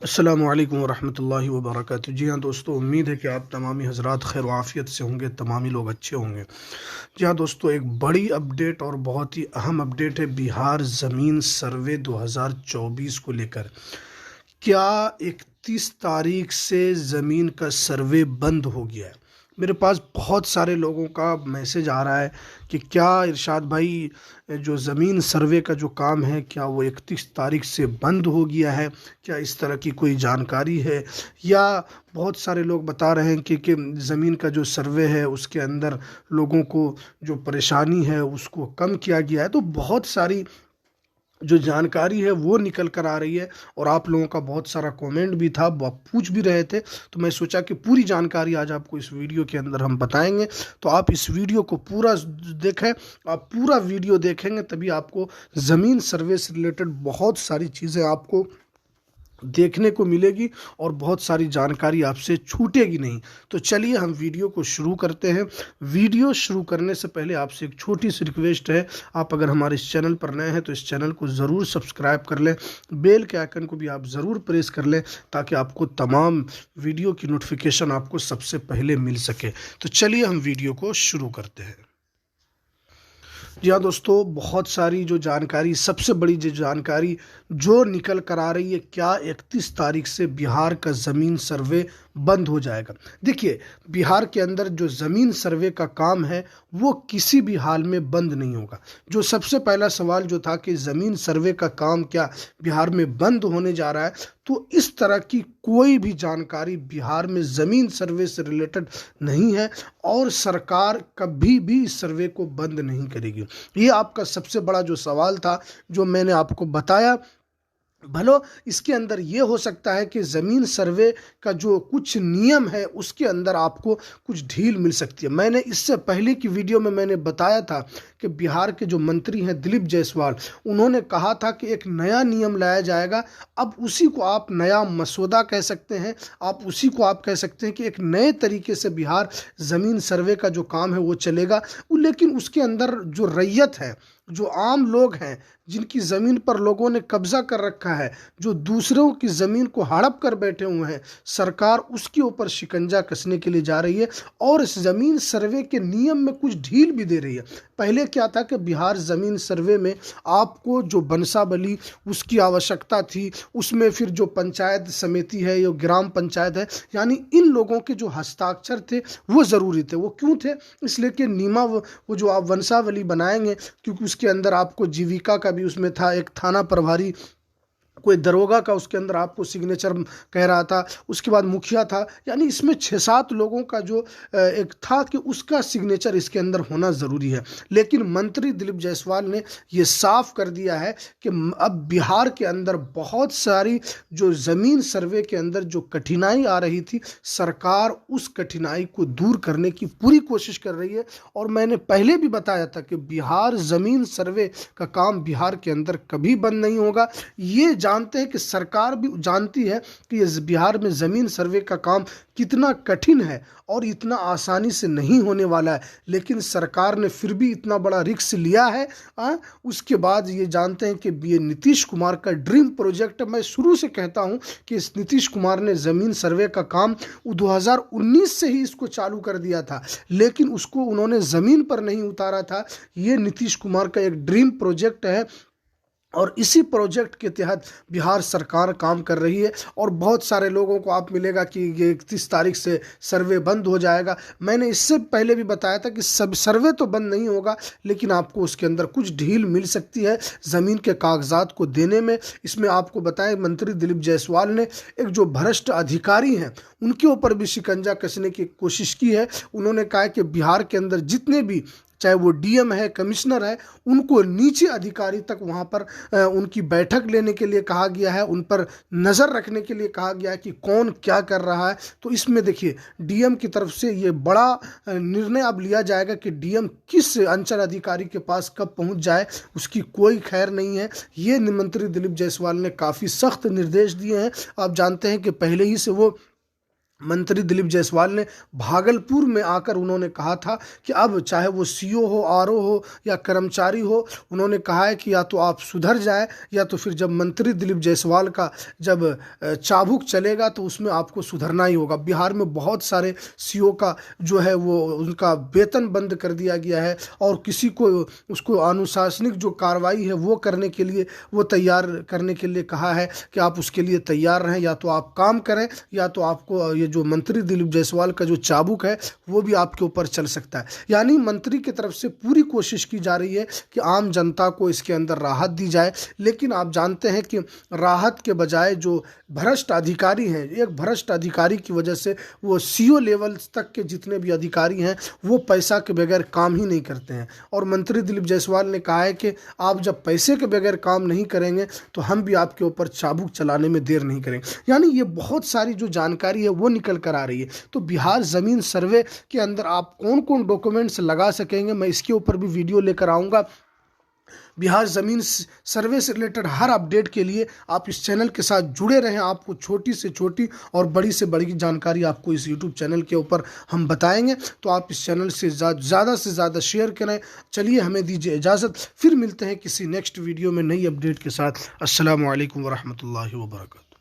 अस्सलामु अलैकुम वरहमतुल्लाहि वबरकातुहू। जी हाँ दोस्तों, उम्मीद है कि आप तमामी हज़रात खैर आफ़ियत से होंगे, तमामी लोग अच्छे होंगे। जी हाँ दोस्तों, एक बड़ी अपडेट और बहुत ही अहम अपडेट है बिहार ज़मीन सर्वे 2024 को लेकर। क्या 31 तारीख से ज़मीन का सर्वे बंद हो गया है? मेरे पास बहुत सारे लोगों का मैसेज आ रहा है कि क्या इरशाद भाई, जो ज़मीन सर्वे का जो काम है क्या वो 31 तारीख से बंद हो गया है? क्या इस तरह की कोई जानकारी है? या बहुत सारे लोग बता रहे हैं कि ज़मीन का जो सर्वे है उसके अंदर लोगों को जो परेशानी है उसको कम किया गया है। तो बहुत सारी जो जानकारी है वो निकल कर आ रही है और आप लोगों का बहुत सारा कमेंट भी था, आप पूछ भी रहे थे, तो मैं सोचा कि पूरी जानकारी आज आपको इस वीडियो के अंदर हम बताएंगे। तो आप इस वीडियो को पूरा देखें, आप पूरा वीडियो देखेंगे तभी आपको ज़मीन सर्वे से रिलेटेड बहुत सारी चीज़ें आपको देखने को मिलेगी और बहुत सारी जानकारी आपसे छूटेगी नहीं। तो चलिए हम वीडियो को शुरू करते हैं। वीडियो शुरू करने से पहले आपसे एक छोटी सी रिक्वेस्ट है, आप अगर हमारे इस चैनल पर नए हैं तो इस चैनल को ज़रूर सब्सक्राइब कर लें, बेल के आइकन को भी आप ज़रूर प्रेस कर लें ताकि आपको तमाम वीडियो की नोटिफिकेशन आपको सबसे पहले मिल सके। तो चलिए हम वीडियो को शुरू करते हैं। जी हाँ दोस्तों, बहुत सारी जो जानकारी, सबसे बड़ी जो जानकारी जो निकल कर आ रही है, क्या 31 तारीख से बिहार का ज़मीन सर्वे बंद हो जाएगा। देखिए, बिहार के अंदर जो ज़मीन सर्वे का काम है वो किसी भी हाल में बंद नहीं होगा। जो सबसे पहला सवाल जो था कि ज़मीन सर्वे का काम क्या बिहार में बंद होने जा रहा है, तो इस तरह की कोई भी जानकारी बिहार में ज़मीन सर्वे से रिलेटेड नहीं है और सरकार कभी भी इस सर्वे को बंद नहीं करेगी। ये आपका सबसे बड़ा जो सवाल था जो मैंने आपको बताया। भलो इसके अंदर ये हो सकता है कि ज़मीन सर्वे का जो कुछ नियम है उसके अंदर आपको कुछ ढील मिल सकती है। मैंने इससे पहले की वीडियो में मैंने बताया था कि बिहार के जो मंत्री हैं दिलीप जायसवाल, उन्होंने कहा था कि एक नया नियम लाया जाएगा। अब उसी को आप नया मसौदा कह सकते हैं, आप उसी को आप कह सकते हैं कि एक नए तरीके से बिहार ज़मीन सर्वे का जो काम है वो चलेगा। लेकिन उसके अंदर जो रैयत है, जो आम लोग हैं, जिनकी ज़मीन पर लोगों ने कब्जा कर रखा है, जो दूसरों की ज़मीन को हड़प कर बैठे हुए हैं, सरकार उसके ऊपर शिकंजा कसने के लिए जा रही है और इस ज़मीन सर्वे के नियम में कुछ ढील भी दे रही है। पहले क्या था कि बिहार ज़मीन सर्वे में आपको जो बंसावली उसकी आवश्यकता थी, उसमें फिर जो पंचायत समिति है या ग्राम पंचायत है, यानी इन लोगों के जो हस्ताक्षर थे वो ज़रूरी थे। वो क्यों थे? इसलिए कि नीमा वो जो आप वंशावली बनाएंगे, क्योंकि उसके अंदर आपको जीविका का भी उसमें था, एक थाना प्रभारी, कोई दरोगा का उसके अंदर आपको सिग्नेचर कह रहा था, उसके बाद मुखिया था, यानी इसमें 6-7 लोगों का जो एक था कि उसका सिग्नेचर इसके अंदर होना ज़रूरी है। लेकिन मंत्री दिलीप जायसवाल ने ये साफ कर दिया है कि अब बिहार के अंदर बहुत सारी जो ज़मीन सर्वे के अंदर जो कठिनाई आ रही थी, सरकार उस कठिनाई को दूर करने की पूरी कोशिश कर रही है। और मैंने पहले भी बताया था कि बिहार ज़मीन सर्वे का काम बिहार के अंदर कभी बंद नहीं होगा। ये जानते हैं कि सरकार भी जानती है कि इस बिहार में ज़मीन सर्वे का काम कितना कठिन है और इतना आसानी से नहीं होने वाला है, लेकिन सरकार ने फिर भी इतना बड़ा रिस्क लिया है। उसके बाद ये जानते हैं कि ये नीतीश कुमार का ड्रीम प्रोजेक्ट है। मैं शुरू से कहता हूँ कि इस नीतीश कुमार ने ज़मीन सर्वे का काम 2019 से ही इसको चालू कर दिया था, लेकिन उसको उन्होंने ज़मीन पर नहीं उतारा था। ये नीतीश कुमार का एक ड्रीम प्रोजेक्ट है और इसी प्रोजेक्ट के तहत बिहार सरकार काम कर रही है। और बहुत सारे लोगों को आप मिलेगा कि ये 31 तारीख से सर्वे बंद हो जाएगा। मैंने इससे पहले भी बताया था कि सब सर्वे तो बंद नहीं होगा, लेकिन आपको उसके अंदर कुछ ढील मिल सकती है ज़मीन के कागजात को देने में। इसमें आपको बताएं, मंत्री दिलीप जायसवाल ने एक जो भ्रष्ट अधिकारी हैं उनके ऊपर भी शिकंजा कसने की कोशिश की है। उन्होंने कहा कि बिहार के अंदर जितने भी, चाहे वो डीएम है, कमिश्नर है, उनको नीचे अधिकारी तक वहाँ पर उनकी बैठक लेने के लिए कहा गया है, उन पर नज़र रखने के लिए कहा गया है कि कौन क्या कर रहा है। तो इसमें देखिए, डीएम की तरफ से ये बड़ा निर्णय अब लिया जाएगा कि डीएम किस अंचल अधिकारी के पास कब पहुँच जाए, उसकी कोई खैर नहीं है। ये मंत्री दिलीप जायसवाल ने काफ़ी सख्त निर्देश दिए हैं। आप जानते हैं कि पहले ही से वो मंत्री दिलीप जायसवाल ने भागलपुर में आकर उन्होंने कहा था कि अब चाहे वो सीओ हो, आरओ हो या कर्मचारी हो, उन्होंने कहा है कि या तो आप सुधर जाएं या तो फिर जब मंत्री दिलीप जायसवाल का जब चाबुक चलेगा तो उसमें आपको सुधरना ही होगा। बिहार में बहुत सारे सीओ का जो है वो उनका वेतन बंद कर दिया गया है और किसी को उसको अनुशासनिक जो कार्रवाई है वो करने के लिए वो तैयार करने के लिए कहा है कि आप उसके लिए तैयार रहें, या तो आप काम करें या तो आपको ये जो मंत्री दिलीप जायसवाल का जो चाबुक है वो भी आपके ऊपर चल सकता है। यानी मंत्री की तरफ से पूरी कोशिश की जा रही है कि आम जनता को इसके अंदर राहत दी जाए, लेकिन आप जानते हैं कि राहत के बजाय जो भ्रष्ट अधिकारी हैं, एक भ्रष्ट अधिकारी की वजह से वो सीओ लेवल तक के जितने भी अधिकारी हैं वो पैसा के बगैर काम ही नहीं करते हैं। और मंत्री दिलीप जायसवाल ने कहा है कि आप जब पैसे के बगैर काम नहीं करेंगे तो हम भी आपके ऊपर चाबुक चलाने में देर नहीं करेंगे। यानी ये बहुत सारी जो जानकारी है वो निकल कर आ रही है। तो बिहार ज़मीन सर्वे के अंदर आप कौन कौन डॉक्यूमेंट्स लगा सकेंगे, मैं इसके ऊपर भी वीडियो लेकर आऊँगा। बिहार ज़मीन सर्वे से रिलेटेड हर अपडेट के लिए आप इस चैनल के साथ जुड़े रहें। आपको छोटी से छोटी और बड़ी से बड़ी जानकारी आपको इस यूट्यूब चैनल के ऊपर हम बताएंगे, तो आप इस चैनल से ज़्यादा से ज़्यादा शेयर करें। चलिए हमें दीजिए इजाज़त, फिर मिलते हैं किसी नेक्स्ट वीडियो में नई अपडेट के साथ। अस्सलामु अलैकुम वरहमतुल्लाहि वबरकातुहू।